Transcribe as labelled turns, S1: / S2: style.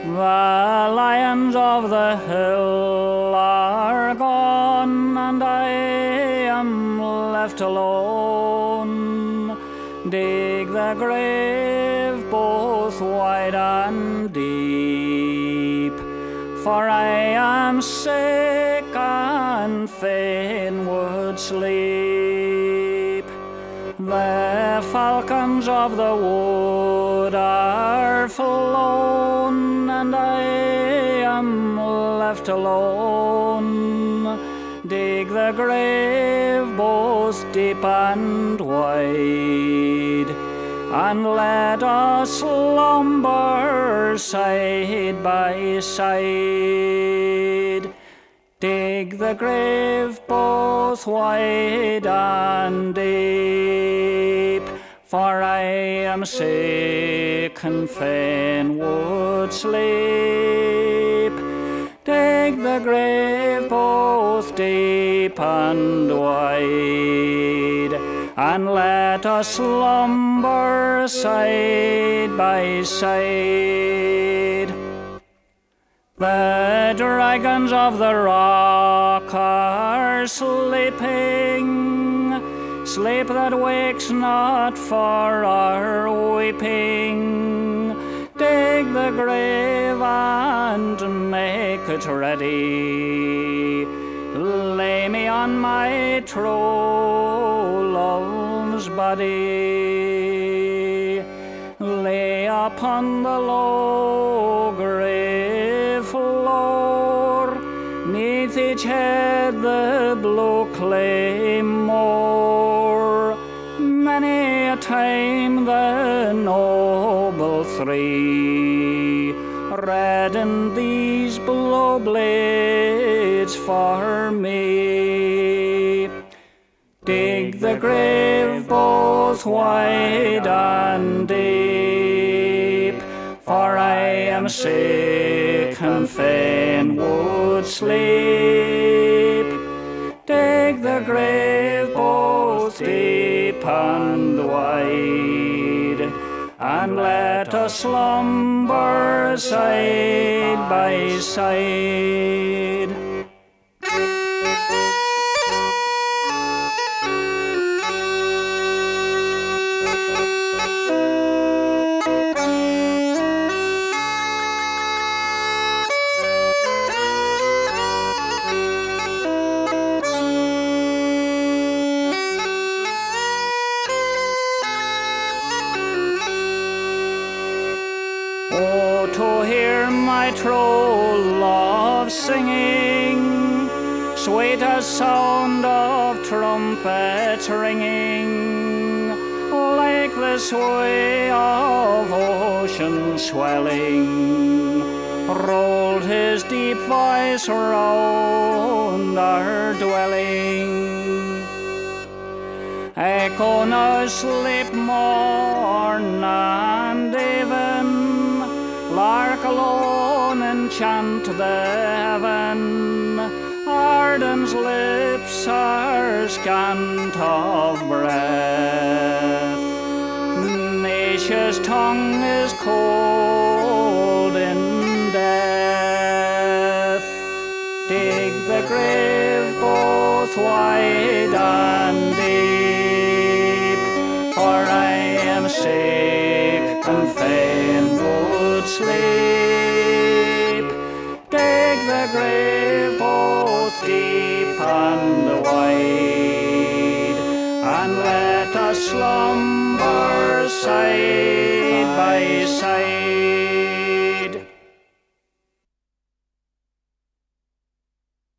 S1: The lions of the hill are gone, and I am left alone. Dig the grave both wide and deep, for I am sick and fain would sleep. The falcons of the wood are flown, and I am left alone. Dig the grave both deep and wide, and let us slumber side by side. Dig the grave both wide and deep, for I am sick and fain would sleep. Dig the grave both deep and wide, and let us slumber side by side. The dragons of the rock are sleeping, sleep that wakes not for our weeping. Dig the grave and make it ready. Lay me on my true love's body. Lay upon the low grave floor, neath each head the blue claymore. Many a time the noble three reddened these blow blades for me. Dig the grave both wide and deep, for I am sick and fain would sleep. Dig the grave both deep and wide, and let us slumber side by side. Oh, to hear my true love singing, sweet as sound of trumpets ringing, like the sway of ocean swelling, rolled his deep voice round our dwelling. Echo now sleep morn and even, lark alone enchant the heaven. Arden's lips are scant of breath, Naois's tongue is cold in death. Dig the grave both wide and deep, for I am sick and fain would sleep. Dig the grave both deep and wide, and let us slumber side by side.